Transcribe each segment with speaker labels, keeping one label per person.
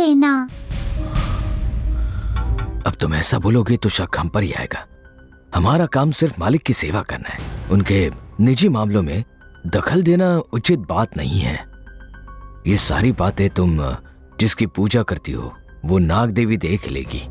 Speaker 1: सेना।
Speaker 2: अब तुम ऐसा बोलोगे तो शक हम पर ही आएगा। हमारा काम सिर्फ मालिक की सेवा करना है, उनके निजी मामलों में दखल देना उचित बात नहीं है। ये सारी बातें तुम जिसकी पूजा करती हो वो नाग देवी देख लेगी।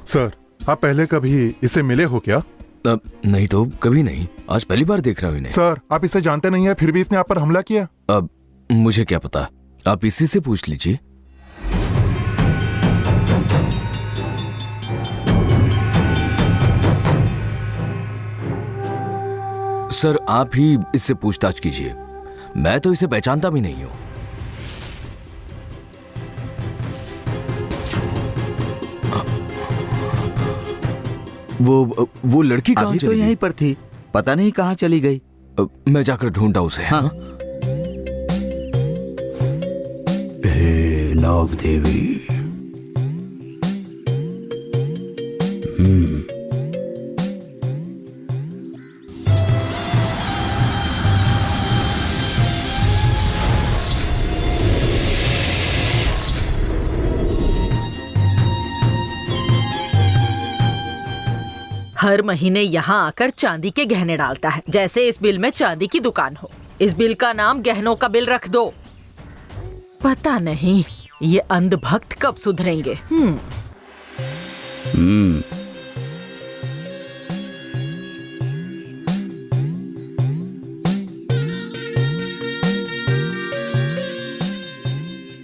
Speaker 3: सर, आप पहले कभी इसे मिले हो क्या?
Speaker 2: नहीं तो कभी नहीं, आज पहली बार देख रहा हूँ इन्हें।
Speaker 3: सर, आप इसे जानते नहीं है, फिर भी इसने आप पर हमला किया।
Speaker 2: अब मुझे क्या पता, आप इसी से पूछ लीजिए। सर, आप ही इससे पूछताछ कीजिए, मैं तो इसे पहचानता भी नहीं हूं। वो लड़की कहाँ
Speaker 4: अभी
Speaker 2: चली
Speaker 4: तो
Speaker 2: गई?
Speaker 4: यहीं पर थी, पता नहीं कहाँ चली गई।
Speaker 2: मैं जाकर ढूंढता उसे।
Speaker 4: हाँ।
Speaker 5: हे नाग देवी,
Speaker 6: हर महीने यहाँ आकर चांदी के गहने डालता है, जैसे इस बिल में चांदी की दुकान हो। इस बिल का नाम गहनों का बिल रख दो। पता नहीं ये अंधभक्त कब सुधरेंगे।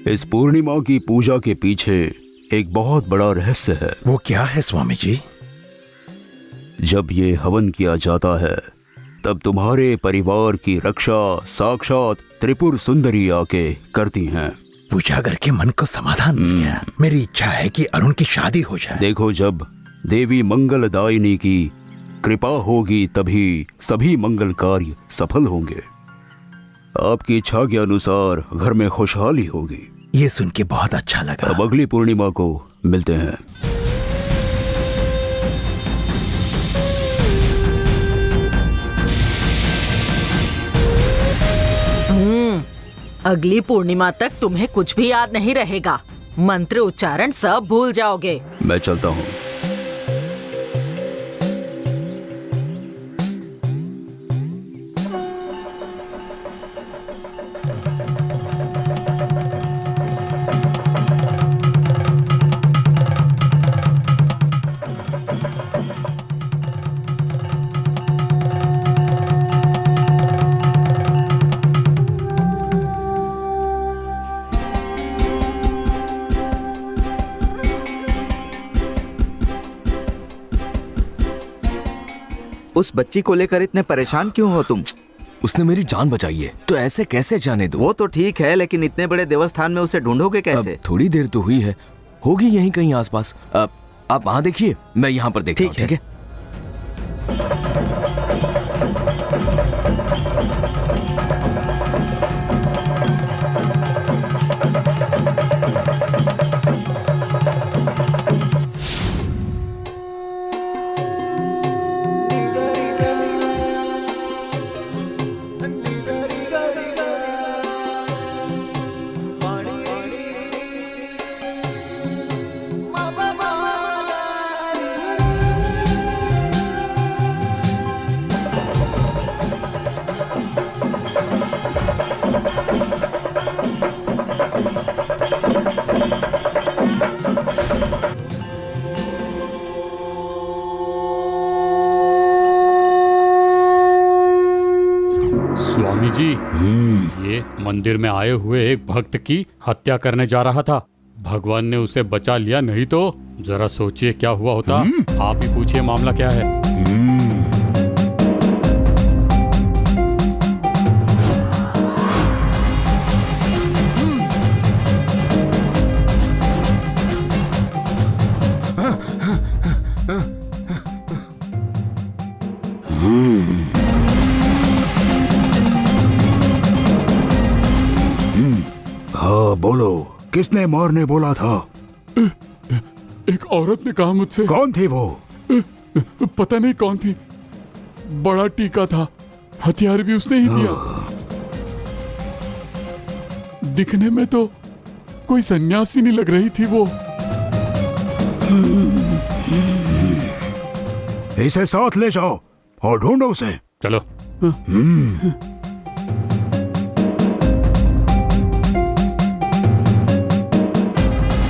Speaker 5: इस पूर्णिमा की पूजा के पीछे एक बहुत बड़ा रहस्य है।
Speaker 7: वो क्या है स्वामी जी?
Speaker 5: जब ये हवन किया जाता है तब तुम्हारे परिवार की रक्षा साक्षात त्रिपुर सुंदरी आके करती हैं।
Speaker 7: पूजा करके मन को समाधान मिल गया। मेरी इच्छा है कि अरुण की शादी हो जाए।
Speaker 5: देखो, जब देवी मंगलदायिनी की कृपा होगी तभी सभी मंगल कार्य सफल होंगे। आपकी इच्छा के अनुसार घर में खुशहाली होगी।
Speaker 7: ये सुन के बहुत अच्छा लगा।
Speaker 5: अब अगली पूर्णिमा को मिलते हैं।
Speaker 6: अगली पूर्णिमा तक तुम्हें कुछ भी याद नहीं रहेगा। मंत्र उच्चारण सब भूल जाओगे।
Speaker 5: मैं चलता हूँ।
Speaker 4: उस बच्ची को लेकर इतने परेशान क्यों हो तुम?
Speaker 2: उसने मेरी जान बचाई है, तो ऐसे कैसे जाने दो?
Speaker 4: वो तो ठीक है, लेकिन इतने बड़े देवस्थान में उसे ढूंढोगे कैसे?
Speaker 2: अब थोड़ी देर तो हुई है, होगी यहीं कहीं आसपास। आप वहां देखिए, मैं यहाँ पर देखता हूँ। ठीक है।
Speaker 8: स्वामी जी, ये मंदिर में आए हुए एक भक्त की हत्या करने जा रहा था। भगवान ने उसे बचा लिया, नहीं तो जरा सोचिए क्या हुआ होता। आप ही पूछिए मामला क्या है।
Speaker 5: अब बोलो, किसने मारने बोला था?
Speaker 8: एक औरत ने कहा मुझसे।
Speaker 5: कौन थी वो?
Speaker 8: पता नहीं कौन थी, बड़ा टीका था, हथियार भी उसने ही दिया। दिखने में तो कोई सन्यासी नहीं लग रही थी वो।
Speaker 5: इसे साथ ले जाओ और ढूंढो उसे।
Speaker 8: चलो।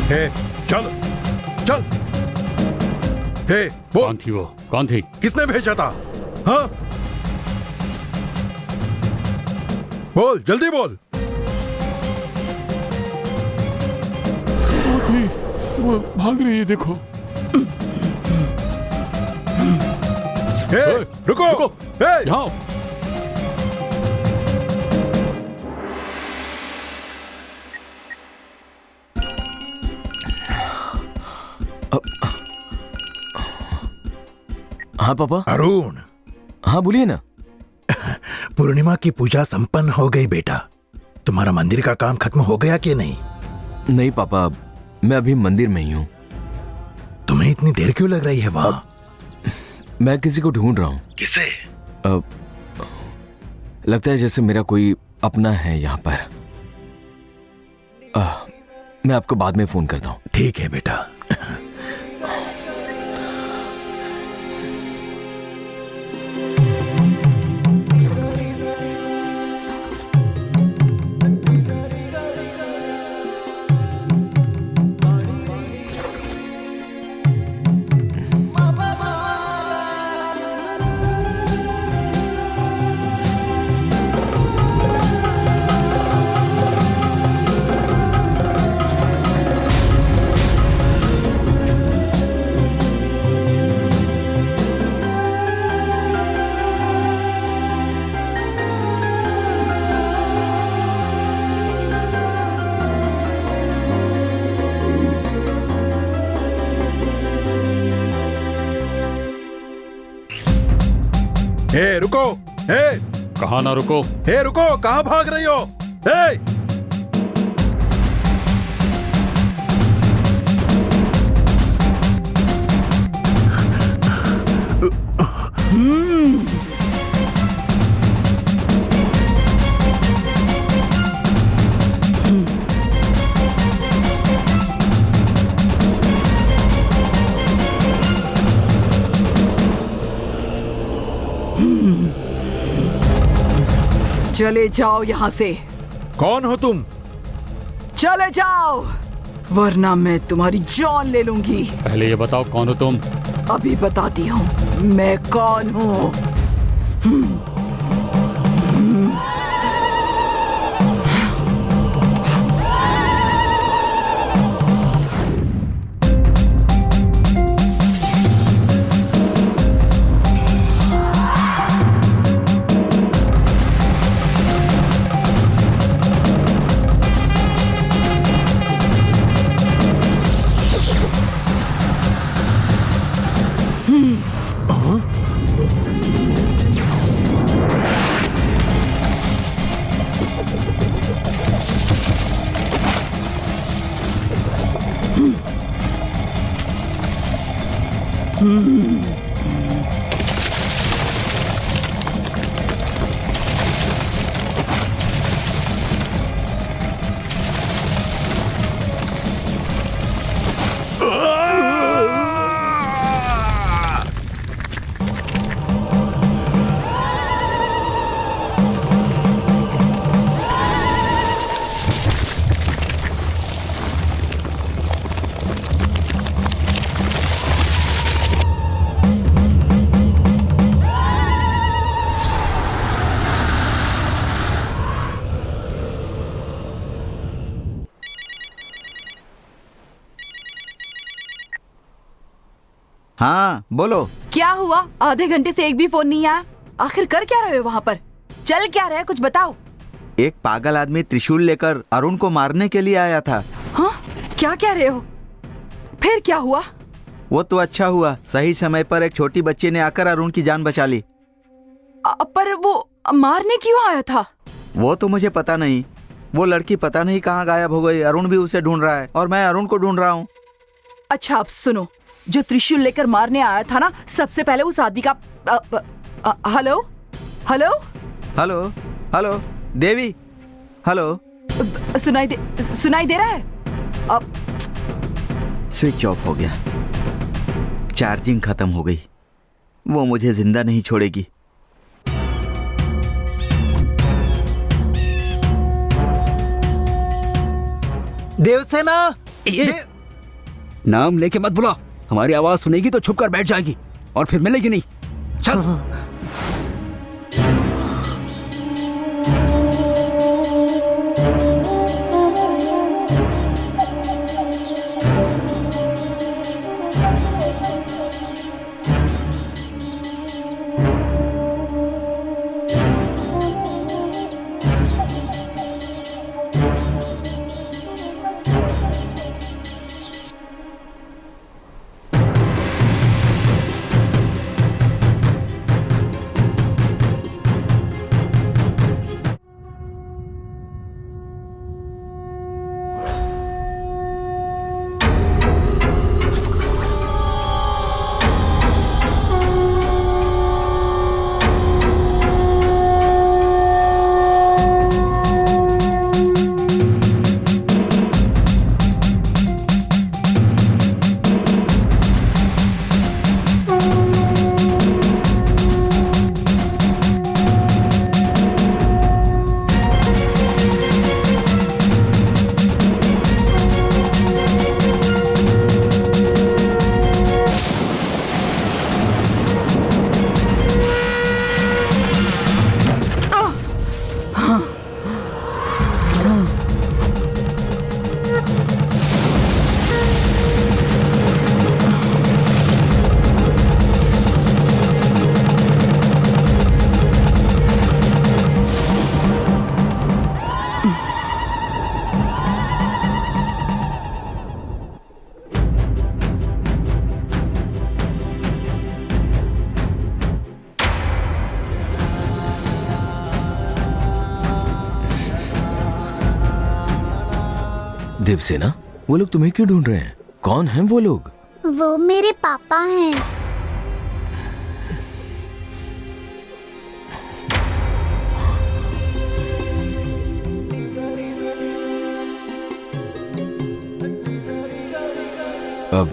Speaker 3: हे चल चल। हे बोल,
Speaker 8: कौन थी वो? कौन थी?
Speaker 3: किसने भेजा था? हाँ बोल, जल्दी बोल।
Speaker 8: वो थी, वो भाग रही है, देखो।
Speaker 3: हे रुको,
Speaker 8: रुको।
Speaker 3: हे
Speaker 8: यहाँ आओ।
Speaker 2: हाँ पापा।
Speaker 7: अरुण,
Speaker 2: हाँ बोलिए ना।
Speaker 7: पूर्णिमा की पूजा संपन्न हो गई बेटा। तुम्हारा मंदिर का काम खत्म हो गया कि नहीं?
Speaker 2: नहीं पापा, मैं अभी मंदिर में ही हूँ।
Speaker 7: तुम्हें इतनी देर क्यों लग रही है वहाँ?
Speaker 2: मैं किसी को ढूंढ रहा हूँ।
Speaker 7: किसे?
Speaker 2: लगता है जैसे मेरा कोई अपना है यहाँ पर। मैं आपको बाद में फोन करता हूँ।
Speaker 7: ठीक है बेटा।
Speaker 3: हे रुको, हे
Speaker 8: कहाँ ना रुको?
Speaker 3: हे रुको, कहाँ भाग रही हो? हे
Speaker 1: चले जाओ यहाँ से।
Speaker 3: कौन हो तुम?
Speaker 1: चले जाओ, वरना मैं तुम्हारी जान ले लूंगी।
Speaker 8: पहले ये बताओ कौन हो तुम?
Speaker 1: अभी बताती हूँ मैं कौन हूँ।
Speaker 4: हाँ बोलो।
Speaker 1: क्या हुआ? आधे घंटे से एक भी फोन नहीं आया। आखिर कर क्या रहे हो वहाँ पर? चल क्या रहे, कुछ बताओ।
Speaker 4: एक पागल आदमी त्रिशूल लेकर अरुण को मारने के लिए आया था।
Speaker 1: हाँ, क्या कह रहे हो? फिर क्या हुआ?
Speaker 4: वो तो अच्छा हुआ, सही समय पर एक छोटी बच्ची ने आकर अरुण की जान बचा ली।
Speaker 1: पर वो मारने क्यों आया था?
Speaker 4: वो तो मुझे पता नहीं, वो लड़की पता नहीं कहाँ गायब हो गई। अरुण भी उसे ढूंढ रहा है और मैं अरुण को ढूंढ रहा हूँ।
Speaker 1: अच्छा अब सुनो, जो त्रिशूल लेकर मारने आया था ना, सबसे पहले उस आदमी का हेलो हेलो
Speaker 4: हेलो हेलो देवी, हेलो।
Speaker 1: सुनाई दे रहा है? अब
Speaker 4: स्विच ऑफ हो गया, चार्जिंग खत्म हो गई। वो मुझे जिंदा नहीं छोड़ेगी।
Speaker 7: देवसेना,
Speaker 5: नाम लेके मत बुला, हमारी आवाज सुनेगी तो छुप कर बैठ जाएगी और फिर मिलेगी नहीं। चल।
Speaker 2: देवसेना, वो लोग तुम्हें क्यों ढूंढ रहे हैं? कौन हैं वो लोग?
Speaker 9: वो मेरे पापा हैं।
Speaker 2: अब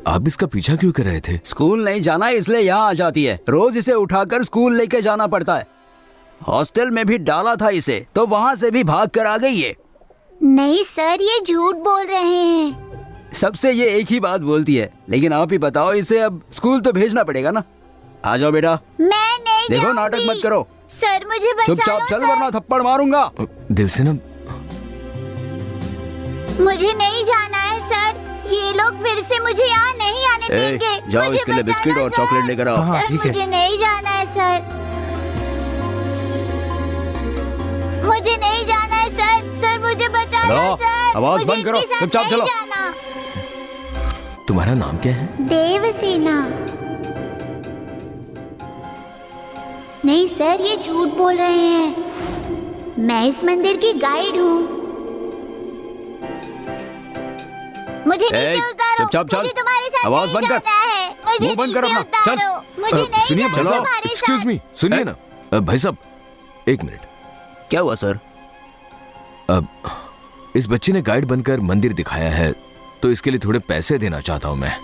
Speaker 2: आप इसका पीछा क्यों कर रहे थे?
Speaker 5: स्कूल नहीं जाना इसलिए यहाँ आ जाती है। रोज इसे उठाकर स्कूल लेके जाना पड़ता है। हॉस्टल में भी डाला था इसे, तो वहाँ से भी भाग कर आ गई है।
Speaker 9: नहीं सर, ये झूठ बोल रहे हैं।
Speaker 5: सबसे ये एक ही बात बोलती है, लेकिन आप ही बताओ, इसे अब स्कूल तो भेजना पड़ेगा ना। आ जाओ बेटा।
Speaker 9: मैं नहीं
Speaker 5: देखो,
Speaker 9: जाऊंगी।
Speaker 5: नाटक मत करो।
Speaker 9: सर मुझे बचा लो
Speaker 5: चुपचाप चल,
Speaker 9: सर।
Speaker 5: वरना थप्पड़ मारूंगा।
Speaker 2: देवसेना,
Speaker 9: मुझे नहीं जाना है सर। ये लोग फिर से मुझे यहाँ नहीं आने देंगे।
Speaker 5: जाओ,
Speaker 9: मुझे
Speaker 5: इसके लिए
Speaker 9: बचा
Speaker 5: बिस्किट
Speaker 9: लो
Speaker 5: और
Speaker 9: सर।
Speaker 5: चॉकलेट लेकर आओ।
Speaker 7: हाँ,
Speaker 9: सर
Speaker 7: ठीक है।
Speaker 9: मुझे नहीं जाना है सर। मुझे नहीं जाना है सर। सर मुझे बचा लो
Speaker 5: हेलो,
Speaker 9: सर।
Speaker 5: आवाज
Speaker 9: मुझे
Speaker 5: बंद करो,
Speaker 9: इनके साथ
Speaker 5: चुपचाप
Speaker 9: नहीं
Speaker 5: चलो।
Speaker 9: जाना।
Speaker 2: तुम्हारा नाम क्या है?
Speaker 9: देवसेना। नहीं सर, ये झूठ बोल रहे हैं। मैं इस मंदिर की गाइड हूँ। मुझे नीचे उतारो।
Speaker 5: चुपचाप चल।
Speaker 9: मुझे तुम्हारे साथ
Speaker 5: आवाज
Speaker 9: नहीं
Speaker 5: बंद कर।
Speaker 9: जाना है। मुझे
Speaker 5: मुंह बंद कर
Speaker 9: नीचे
Speaker 5: अपना, चल।
Speaker 9: उतारो। मुझे नहीं
Speaker 2: सुनिए
Speaker 9: जाना
Speaker 2: भाई साहब,
Speaker 9: तुम्हारे
Speaker 2: एक्सक्यूज
Speaker 9: साथ।
Speaker 2: मी, सुनिए ना। भाई साहब, एक मिनट।
Speaker 5: क्या हुआ सर?
Speaker 2: अब इस बच्चे ने गाइड बनकर मंदिर दिखाया है, तो इसके लिए थोड़े पैसे देना चाहता हूं मैं।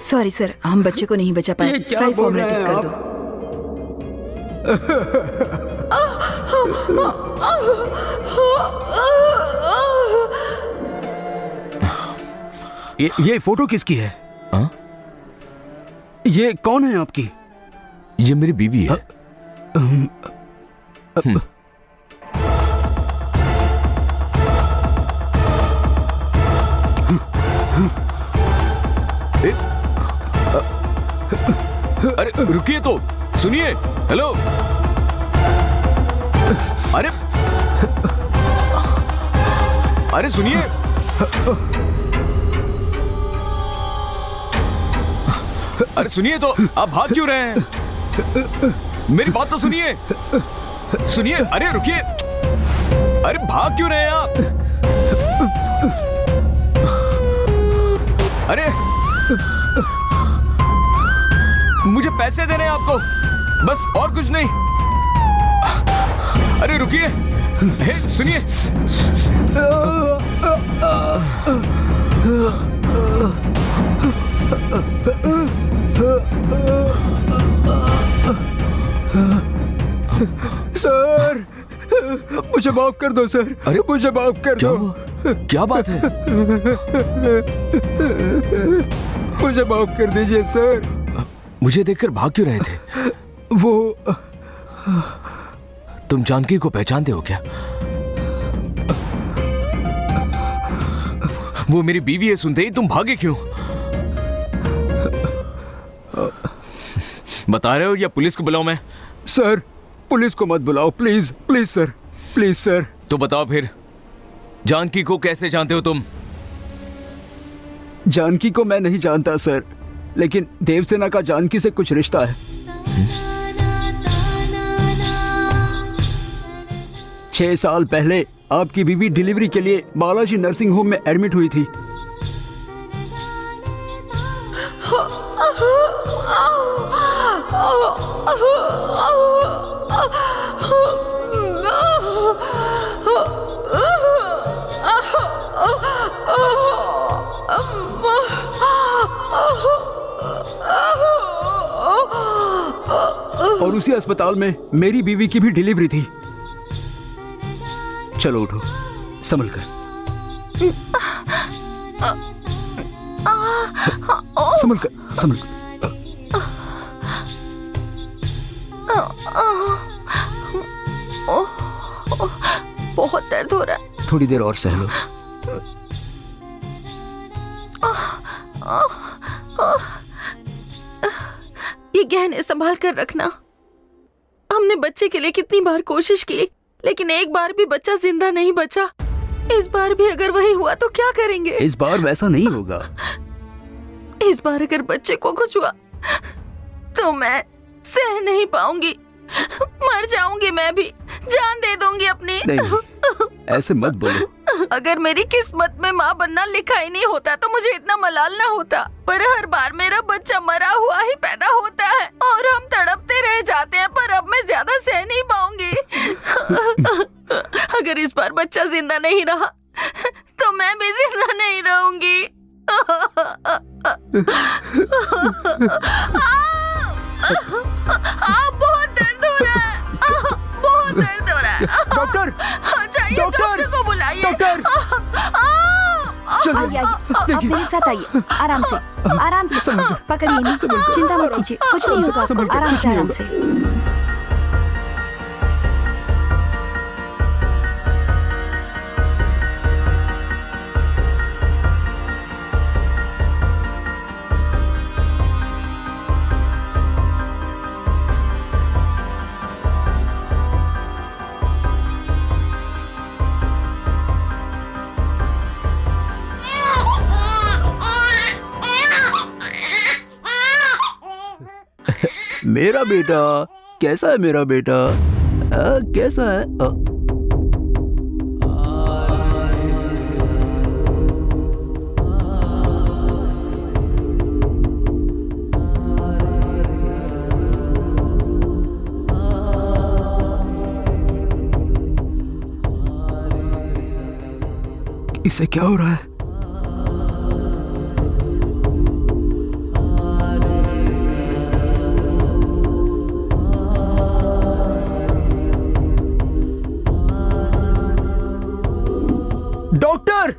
Speaker 1: सॉरी सर, हम बच्चे को नहीं बचा पाए।
Speaker 5: ये क्या
Speaker 1: सारी
Speaker 5: बोल रहे
Speaker 1: फॉर्मेलिटीज
Speaker 5: हैं
Speaker 1: कर
Speaker 5: आप?
Speaker 1: दो।
Speaker 5: ये फोटो किसकी है?
Speaker 2: हाँ?
Speaker 5: ये कौन है आपकी?
Speaker 2: ये मेरी बीवी है। अरे रुकिए तो, सुनिए। हेलो, अरे अरे सुनिए। अरे सुनिए तो, आप भाग क्यों रहे हैं? मेरी बात तो सुनिए। सुनिए, अरे रुकिए। अरे भाग क्यों रहे हैं आप? अरे मुझे पैसे देने हैं आपको, बस और कुछ नहीं। अरे रुकिए। हे, सुनिए।
Speaker 5: सर, मुझे माफ कर दो सर।
Speaker 2: अरे
Speaker 5: मुझे माफ कर
Speaker 2: क्या
Speaker 5: दो।
Speaker 2: हुआ? क्या बात है?
Speaker 5: मुझे माफ कर दीजिए सर।
Speaker 2: मुझे देखकर भाग क्यों रहे थे?
Speaker 5: वो
Speaker 2: तुम जानकी को पहचानते हो क्या? वो मेरी बीवी है, सुनते ही तुम भागे क्यों? बता रहे हो या पुलिस को बुलाऊं मैं?
Speaker 5: सर, पुलिस को मत बुलाओ please. Please sir, please sir.
Speaker 2: तो बताओ फिर, जानकी को कैसे जानते हो तुम?
Speaker 5: जानकी को मैं नहीं जानता सर, लेकिन देवसेना का जानकी से कुछ रिश्ता है। 6 साल पहले आपकी बीवी डिलीवरी के लिए बालाजी नर्सिंग होम में एडमिट हुई थी। और उसी अस्पताल में मेरी बीवी की भी डिलीवरी थी। चलो उठो, संभल कर। संभल कर, संभल कर।
Speaker 6: बहुत दर्द हो रहा है।
Speaker 5: थोड़ी देर और सह लो।
Speaker 6: ये गहने संभाल कर रखना। हमने बच्चे के लिए कितनी बार कोशिश की, लेकिन एक बार भी बच्चा जिंदा नहीं बचा। इस बार भी अगर वही हुआ तो क्या करेंगे?
Speaker 5: इस बार वैसा नहीं होगा।
Speaker 6: इस बार अगर बच्चे को कुछ हुआ तो मैं सह नहीं पाऊंगी, मर जाऊंगी। मैं भी जान दे दूंगी अपनी।
Speaker 5: नहीं, ऐसे मत बोलो।
Speaker 6: अगर मेरी किस्मत में माँ बनना लिखा ही नहीं होता तो मुझे इतना मलाल ना होता। पर हर बार मेरा बच्चा मरा हुआ ही पैदा होता है और हम तड़पते रह जाते हैं। पर अब मैं ज्यादा सह नहीं पाऊंगी। अगर इस बार बच्चा जिंदा नहीं रहा तो मैं भी जिंदा नहीं रहूंगी। बहुत दर्द हो रहा है। बहुत दर्द हो रहा है।
Speaker 5: डॉक्टर,
Speaker 6: चाहिए डॉक्टर को बुलाइए।
Speaker 5: डॉक्टर,
Speaker 1: आइए, आप मेरे साथ आइए। आराम से, आराम से पकड़िए, नहीं चिंता मत कीजिए, कुछ नहीं होगा आपको। आराम से, आराम से।
Speaker 5: मेरा बेटा कैसा है? मेरा बेटा कैसा है? इसे क्या हो रहा है? डॉक्टर!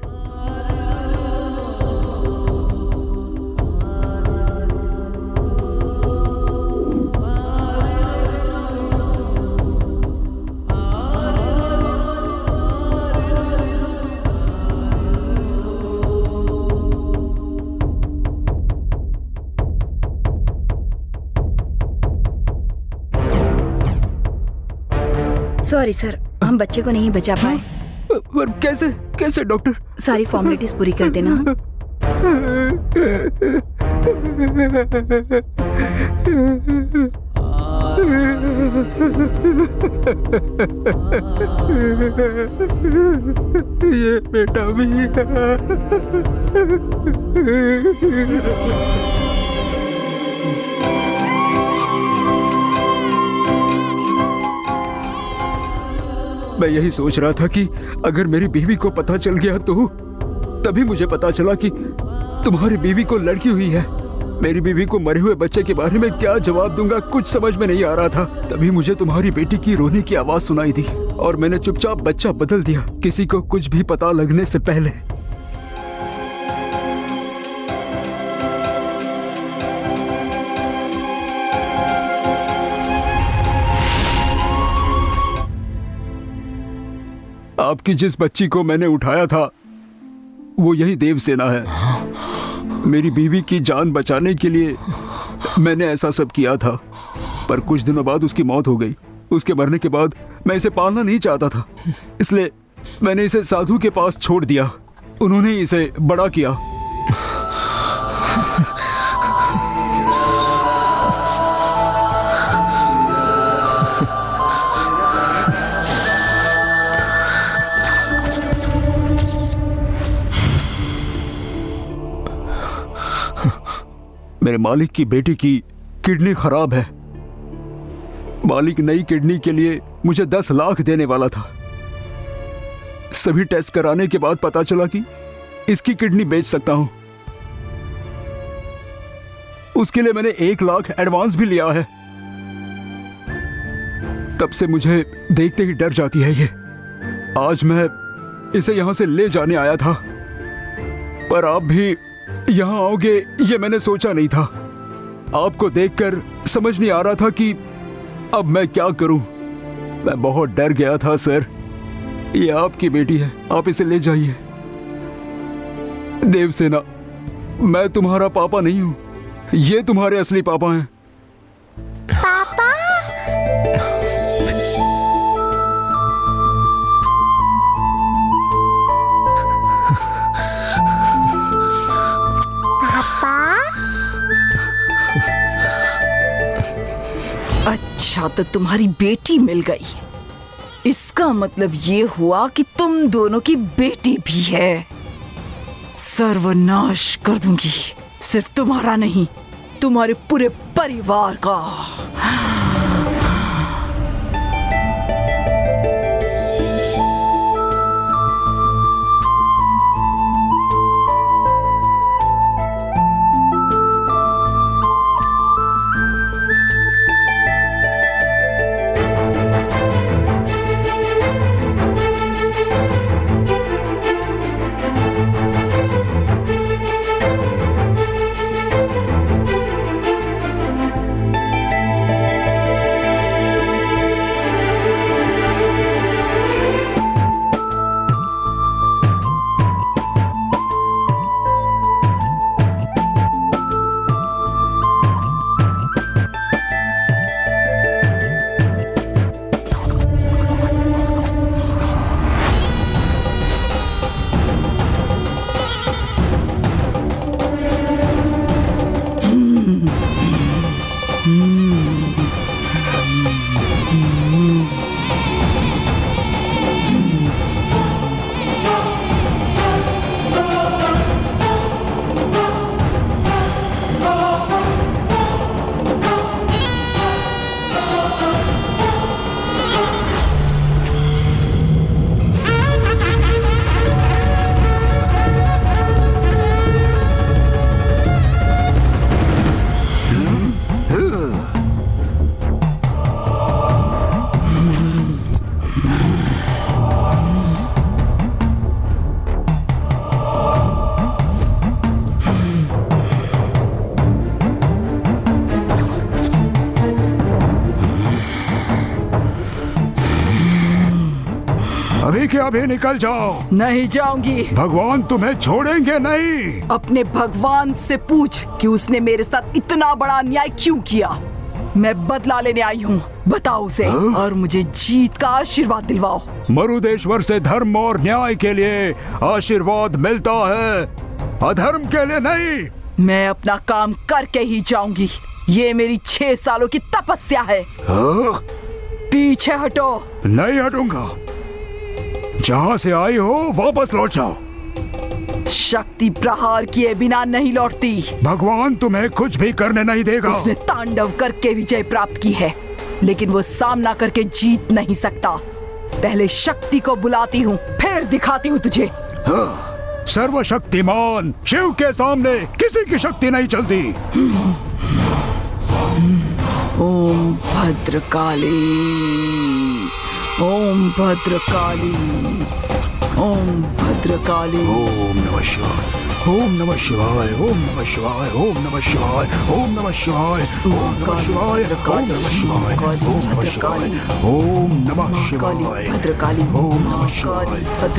Speaker 1: सॉरी सर, हम बच्चे को नहीं बचा पाए।
Speaker 5: पर कैसे? कैसे डॉक्टर?
Speaker 1: सारी फॉर्मेलिटीज पूरी कर देना।
Speaker 7: ये बेटा भी
Speaker 5: मैं यही सोच रहा था कि अगर मेरी बीवी को पता चल गया तो तभी मुझे पता चला कि तुम्हारी बीवी को लड़की हुई है। मेरी बीवी को मरे हुए बच्चे के बारे में क्या जवाब दूंगा कुछ समझ में नहीं आ रहा था। तभी मुझे तुम्हारी बेटी की रोने की आवाज सुनाई दी और मैंने चुपचाप बच्चा बदल दिया, किसी को कुछ भी पता लगने से पहले। आपकी जिस बच्ची को मैंने उठाया था वो यही देवसेना है। मेरी बीवी की जान बचाने के लिए मैंने ऐसा सब किया था, पर कुछ दिनों बाद उसकी मौत हो गई। उसके मरने के बाद मैं इसे पालना नहीं चाहता था, इसलिए मैंने इसे साधु के पास छोड़ दिया। उन्होंने इसे बड़ा किया। मेरे मालिक की बेटी की किडनी खराब है। मालिक नई किडनी के लिए मुझे 10 लाख देने वाला था। सभी टेस्ट कराने के बाद पता चला कि इसकी किडनी बेच सकता हूं। उसके लिए मैंने 1 लाख एडवांस भी लिया है। तब से मुझे देखते ही डर जाती है ये। आज मैं इसे यहां से ले जाने आया था, पर आप भी यहां आओगे ये मैंने सोचा नहीं था। आपको देखकर समझ नहीं आ रहा था कि अब मैं क्या करूं। मैं बहुत डर गया था सर। ये आपकी बेटी है, आप इसे ले जाइए। देवसेना, मैं तुम्हारा पापा नहीं हूं, ये तुम्हारे असली पापा हैं।
Speaker 9: पापा
Speaker 1: अच्छा, तो तुम्हारी बेटी मिल गई। इसका मतलब ये हुआ कि तुम दोनों की बेटी भी है। सर्वनाश कर दूंगी, सिर्फ तुम्हारा नहीं, तुम्हारे पूरे परिवार का।
Speaker 5: अभी के अभी निकल जाओ।
Speaker 1: नहीं जाऊंगी।
Speaker 5: भगवान तुम्हें छोड़ेंगे नहीं।
Speaker 1: अपने भगवान से पूछ कि उसने मेरे साथ इतना बड़ा अन्याय क्यों किया। मैं बदला लेने आई हूँ, बताओ उसे और मुझे जीत का आशीर्वाद दिलवाओ।
Speaker 5: मरुदेश्वर से धर्म और न्याय के लिए आशीर्वाद मिलता है, अधर्म के लिए नहीं।
Speaker 1: मैं अपना काम करके ही जाऊंगी। ये मेरी 6 सालों की तपस्या है। पीछे हटो।
Speaker 5: नहीं हटूंगा। जहां से आई हो वापस लौट जाओ।
Speaker 1: शक्ति प्रहार किए बिना नहीं लौटती।
Speaker 5: भगवान तुम्हें कुछ भी करने नहीं देगा।
Speaker 1: उसने तांडव करके विजय प्राप्त की है, लेकिन वो सामना करके जीत नहीं सकता। पहले शक्ति को बुलाती हूँ, फिर दिखाती हूँ तुझे।
Speaker 5: सर्वशक्तिमान शिव के सामने किसी की शक्ति नहीं चलती।
Speaker 1: ओम भद्रकाली, ओम भद्रकाली, ओम भद्रकाली।
Speaker 5: ओम नमः शिवाय, ओम नमः शिवाय, ओम नमः शिवाय, ओम नमः शिवाय, ओम नमः शिवाय, ओम नमः शिवाय, ओम नमः शिवाय, ओम नमः शिवाय, ओम नमः शिवाय,
Speaker 1: भद्रकाली,
Speaker 5: ओम नमः शिवाय,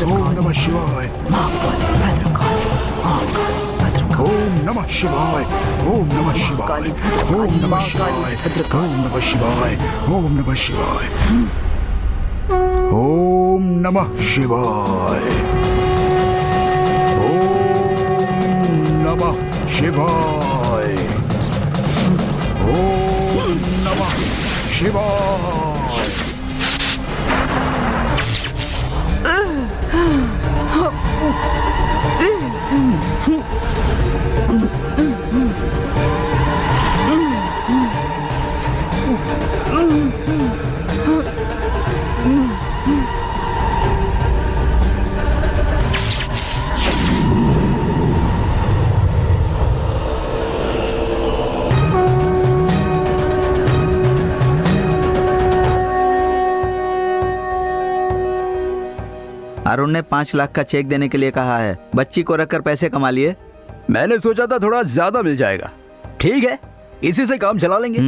Speaker 5: ओम नमः शिवाय,
Speaker 1: महाकाली भद्रकाली, महाकाली भद्रकाली,
Speaker 5: ओम नमः शिवाय, ओम नमः शिवाय, ओम नमः शिवाय, ओम नमः शिवाय, ओम नमः शिवाय, ओम नमः शिवाय, ओम नमः शिवाय, ओम नमः शिवाय।
Speaker 4: अरुण ने 5 लाख का चेक देने के लिए कहा है। बच्ची को रखकर पैसे कमा लिए।
Speaker 5: मैंने सोचा था थोड़ा ज्यादा मिल जाएगा। ठीक है, इसी से काम चला लेंगे।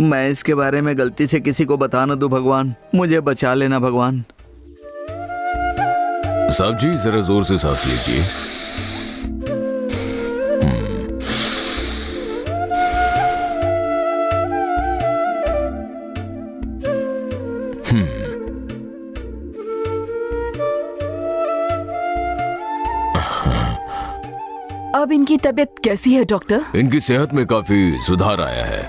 Speaker 4: मैं इसके बारे में गलती से किसी को बता न दूं भगवान। मुझे बचा लेना भगवान।
Speaker 2: साहब जी जरा जोर से सांस लीजिए।
Speaker 1: अब इनकी तबीयत कैसी है डॉक्टर?
Speaker 2: इनकी सेहत में काफी सुधार आया है।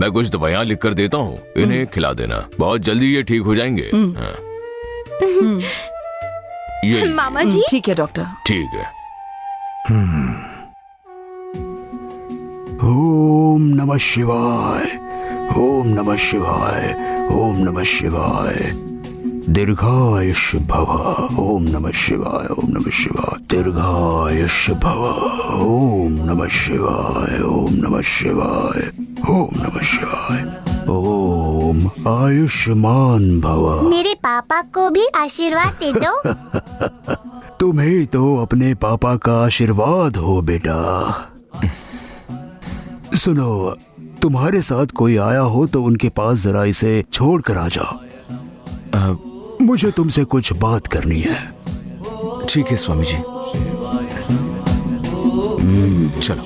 Speaker 2: मैं कुछ दवाइयाँ लिख कर देता हूँ, इन्हें खिला देना। बहुत जल्दी ये ठीक हो जाएंगे। हाँ। ये
Speaker 6: मामा जी।
Speaker 1: ठीक है डॉक्टर।
Speaker 2: ठीक है।
Speaker 5: ओम नमः शिवाय, ओम नमः शिवाय, ओम नमः शिवाय। दीर्घायुष्य भव। ओम नमः शिवाय, ओम नमः शिवाय। दीर्घायुष्य भव। ओम नमः शिवाय, ओम नमः शिवाय, ओम नमः शिवाय। ओम आयुष्मान भव।
Speaker 9: मेरे पापा को भी आशीर्वाद दे दो।
Speaker 5: तुम्हें तो अपने पापा का आशीर्वाद हो बेटा। सुनो, तुम्हारे साथ कोई आया हो तो उनके पास जरा इसे छोड़ कर आ जाओ। मुझे तुमसे कुछ बात करनी है।
Speaker 2: ठीक है स्वामी जी। चलो।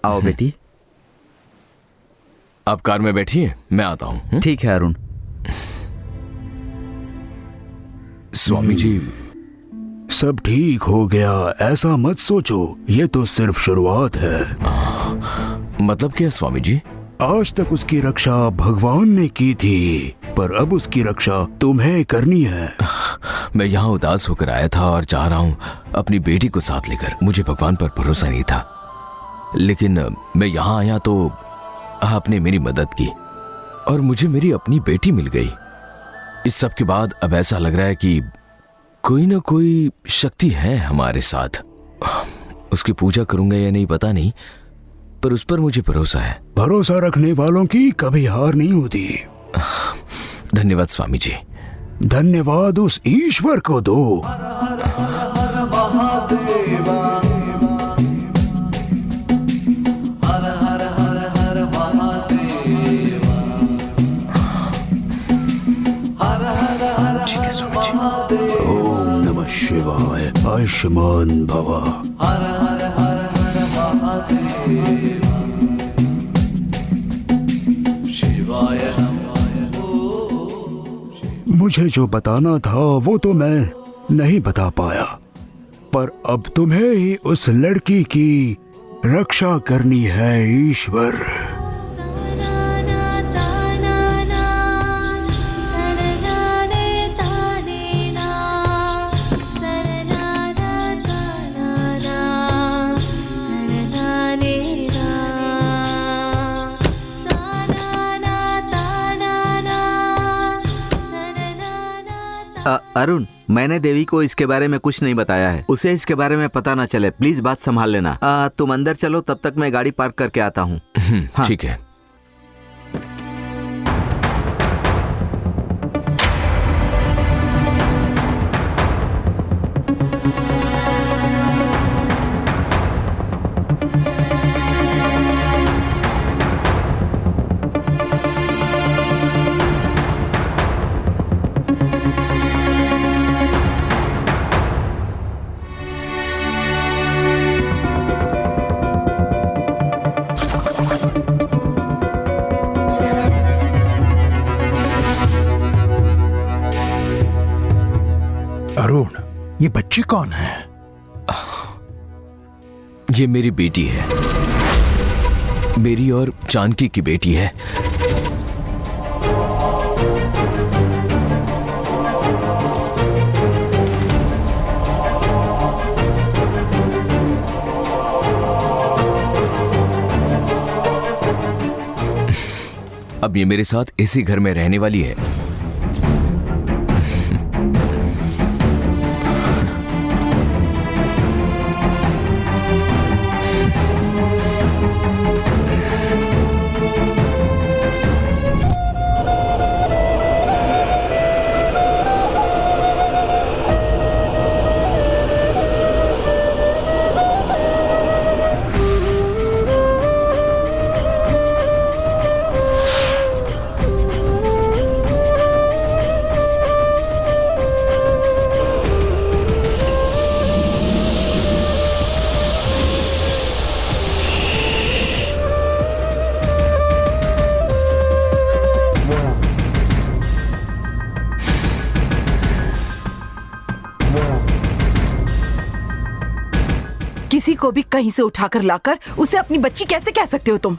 Speaker 4: आओ बेटी।
Speaker 2: आप कार में बैठिए, मैं आता हूँ।
Speaker 4: ठीक है अरुण।
Speaker 2: स्वामी जी,
Speaker 5: सब ठीक हो गया, ऐसा मत सोचो। ये तो सिर्फ शुरुआत है।
Speaker 2: मतलब क्या स्वामी जी?
Speaker 5: आज तक उसकी रक्षा भगवान ने की थी, पर अब उसकी रक्षा तुम्हें करनी है।
Speaker 2: मैं यहाँ उदास होकर आया था और चाह रहा हूँ अपनी बेटी को साथ लेकर। मुझे भगवान पर भरोसा नहीं था, लेकिन मैं यहाँ आया तो आपने मेरी मदद की और मुझे मेरी अपनी बेटी मिल गई। इस सब के बाद अब ऐसा लग रहा है कि कोई ना कोई शक्ति है हमारे साथ। उसकी पूजा करूंगा या नहीं पता नहीं, पर उस पर मुझे भरोसा है।
Speaker 5: भरोसा रखने वालों की कभी हार नहीं होती।
Speaker 2: धन्यवाद स्वामी जी।
Speaker 5: धन्यवाद उस ईश्वर को दो। शिवाय। आयुष्मान भव। मुझे जो बताना था वो तो मैं नहीं बता पाया, पर अब तुम्हें ही उस लड़की की रक्षा करनी है ईश्वर।
Speaker 4: अरुण, मैंने देवी को इसके बारे में कुछ नहीं बताया है। उसे इसके बारे में पता ना चले, प्लीज बात संभाल लेना। तुम अंदर चलो, तब तक मैं गाड़ी पार्क करके आता हूँ। हाँ।
Speaker 2: ठीक है।
Speaker 7: अरुण, ये बच्ची कौन है?
Speaker 2: ये मेरी बेटी है, मेरी और जानकी की बेटी है। अब ये मेरे साथ इसी घर में रहने वाली है।
Speaker 1: किसी को भी कहीं से उठाकर लाकर उसे अपनी बच्ची कैसे कह सकते हो तुम?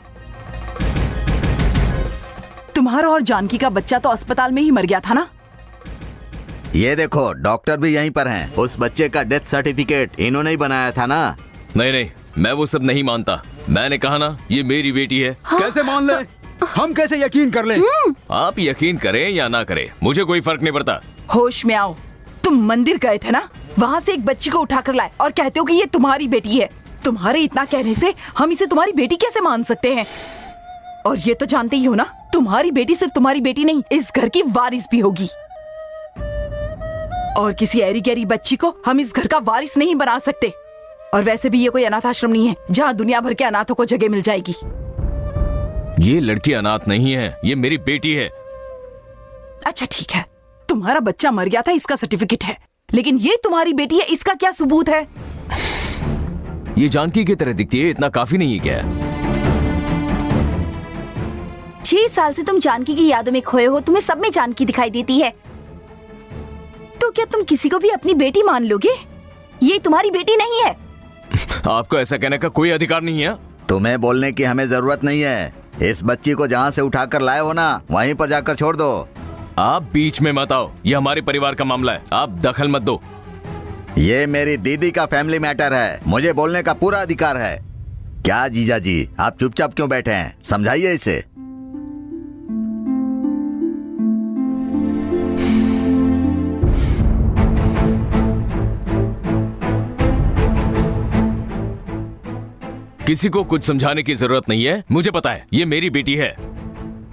Speaker 1: तुम्हारा और जानकी का बच्चा तो अस्पताल में ही मर गया था ना?
Speaker 4: ये देखो, डॉक्टर भी यहीं पर हैं। उस बच्चे का डेथ सर्टिफिकेट इन्होंने ही बनाया था ना।
Speaker 2: नहीं नहीं, मैं वो सब नहीं मानता। मैंने कहा ना, ये मेरी बेटी है।
Speaker 5: कैसे मान ले? हम कैसे यकीन कर लें?
Speaker 2: आप यकीन करें या ना करें, मुझे कोई फर्क नहीं पड़ता।
Speaker 1: होश में आओ। तुम मंदिर गए थे ना, वहाँ से एक बच्ची को उठाकर लाए और कहते हो कि ये तुम्हारी बेटी है। तुम्हारे इतना कहने से हम इसे तुम्हारी बेटी कैसे मान सकते हैं? और ये तो जानते ही हो ना, तुम्हारी बेटी सिर्फ तुम्हारी बेटी नहीं, इस घर की वारिस भी होगी। और किसी ऐरी गैरी बच्ची को हम इस घर का वारिस नहीं बना सकते। और वैसे भी ये कोई अनाथ आश्रम नहीं है जहाँ दुनिया भर के अनाथों को जगह मिल जाएगी।
Speaker 2: ये लड़की अनाथ नहीं है, ये मेरी बेटी है।
Speaker 1: अच्छा ठीक है, तुम्हारा बच्चा मर गया था इसका सर्टिफिकेट है, लेकिन ये तुम्हारी बेटी है इसका क्या सबूत है?
Speaker 2: ये जानकी की तरह दिखती है, इतना काफी नहीं है क्या?
Speaker 9: 6 साल से तुम जानकी की यादों में खोए हो, तुम्हें सब में जानकी दिखाई देती है। तो क्या तुम किसी को भी अपनी बेटी मान लोगे? ये तुम्हारी बेटी नहीं है।
Speaker 2: आपको ऐसा कहने का कोई अधिकार नहीं है।
Speaker 4: तुम्हें बोलने की हमें जरूरत नहीं है। इस बच्ची को जहाँ से उठाकर लाए हो ना, वहीं पर जाकर छोड़ दो।
Speaker 2: आप बीच में मत आओ, ये हमारे परिवार का मामला है, आप दखल मत दो।
Speaker 4: ये मेरी दीदी का फैमिली मैटर है, मुझे बोलने का पूरा अधिकार है। क्या जीजा जी, आप चुपचाप क्यों बैठे हैं? समझाइए इसे।
Speaker 2: किसी को कुछ समझाने की जरूरत नहीं है, मुझे पता है ये मेरी बेटी है।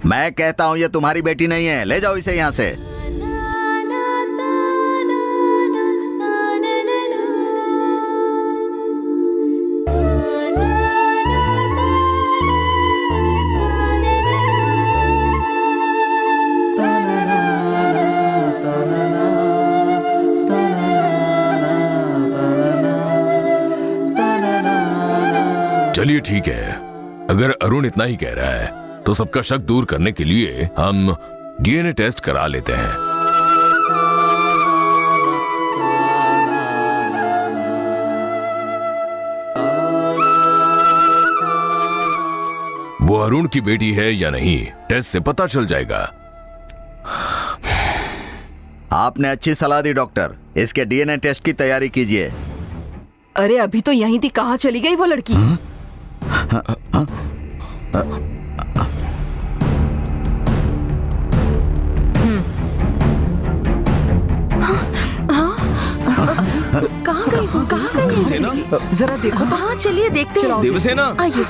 Speaker 4: मैं कहता हूँ ये तुम्हारी बेटी नहीं है, ले जाओ इसे यहाँ से।
Speaker 2: चलिए ठीक है, अगर अरुण इतना ही कह रहा है तो सबका शक दूर करने के लिए हम डीएनए टेस्ट करा लेते हैं। वो अरुण की बेटी है या नहीं, टेस्ट से पता चल जाएगा।
Speaker 4: आपने अच्छी सलाह दी डॉक्टर, इसके डीएनए टेस्ट की तैयारी कीजिए।
Speaker 1: अरे अभी तो यहीं थी, कहाँ चली गई वो लड़की?
Speaker 9: कहाँ गई वो? कहाँ गई वो?
Speaker 2: देवसेना,
Speaker 1: जरा देखो तो।
Speaker 9: हाँ चलिए देखते हैं।
Speaker 2: देवसेना,
Speaker 9: आइए।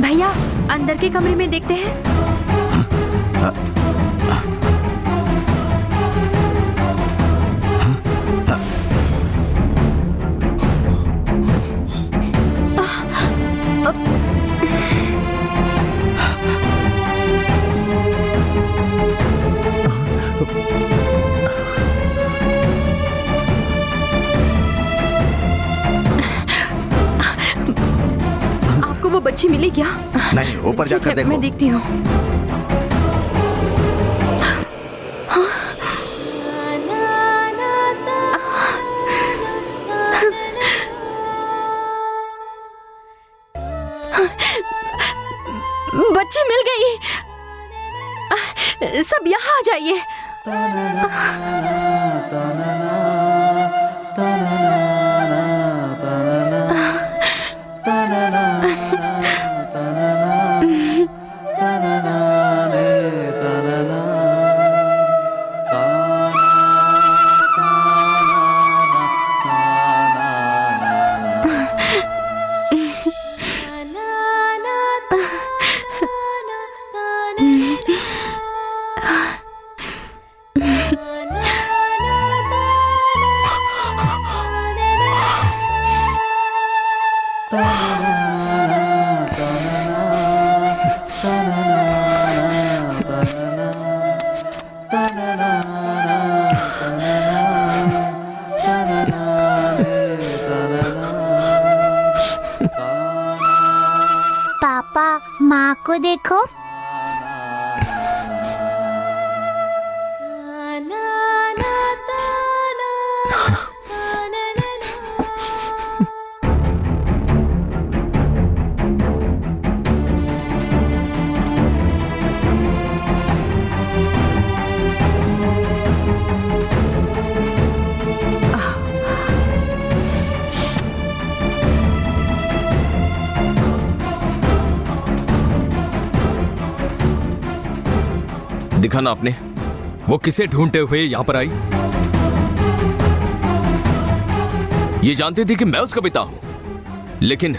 Speaker 9: भैया अंदर के कमरे में देखते हैं। आपको वो बच्ची मिली क्या?
Speaker 4: नहीं, ऊपर
Speaker 9: ठीक
Speaker 4: जाकर
Speaker 9: है,
Speaker 4: देखो।
Speaker 9: मैं देखती हूँ। बच्ची मिल गई। सब यहाँ आ जाइए।
Speaker 10: पापा माँ को देखो।
Speaker 2: दिखा ना आपने, वो किसे ढूंढते हुए यहाँ पर आई? ये जानती थी कि मैं उसका पिता हूं, लेकिन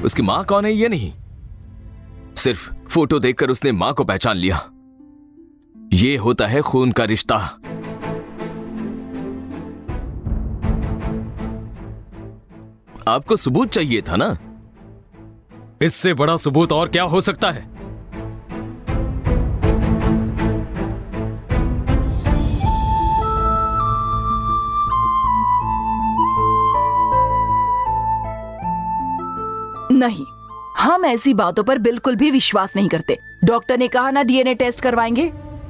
Speaker 2: उसकी मां कौन है ये नहीं। सिर्फ फोटो देखकर उसने मां को पहचान लिया। ये होता है खून का रिश्ता। आपको सबूत चाहिए था ना? इससे बड़ा सबूत और क्या हो सकता है?
Speaker 1: नहीं, हम ऐसी बातों पर बिल्कुल भी विश्वास नहीं करते। डॉक्टर ने कहा ना डीएनए टेस्ट करवाएंगे,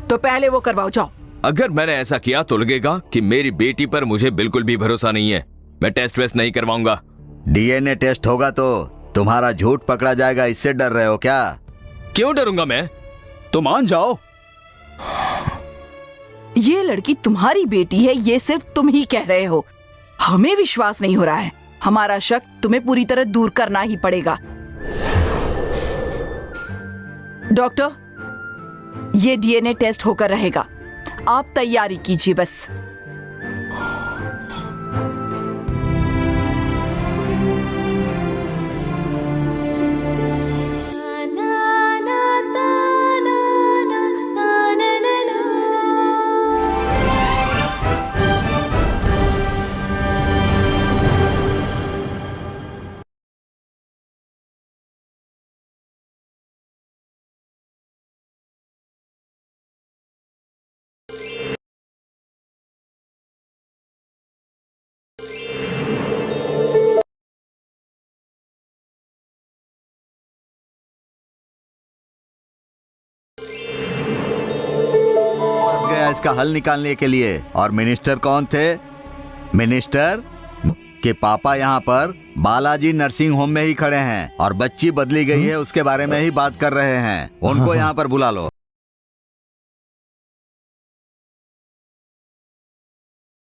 Speaker 1: तो पहले वो करवाओ, जाओ।
Speaker 2: अगर मैंने ऐसा किया तो लगेगा कि मेरी बेटी पर मुझे बिल्कुल भी भरोसा नहीं है। मैं टेस्ट वेस्ट नहीं करवाऊंगा।
Speaker 4: डीएनए टेस्ट होगा तो तुम्हारा झूठ पकड़ा जाएगा, इससे डर रहे हो क्या?
Speaker 2: क्यों डरूंगा मैं?
Speaker 5: तो मान जाओ।
Speaker 1: ये लड़की तुम्हारी बेटी है, ये सिर्फ तुम ही कह रहे हो। हमें विश्वास नहीं हो रहा है। हमारा शक तुम्हें पूरी तरह दूर करना ही पड़ेगा। डॉक्टर, ये डीएनए टेस्ट होकर रहेगा। आप तैयारी कीजिए बस।
Speaker 4: गया इसका हल निकालने के लिए। और मिनिस्टर कौन थे? मिनिस्टर के पापा यहाँ पर बालाजी नर्सिंग होम में ही खड़े हैं और बच्ची बदली गई है उसके बारे में ही बात कर रहे हैं। उनको यहाँ पर बुला लो।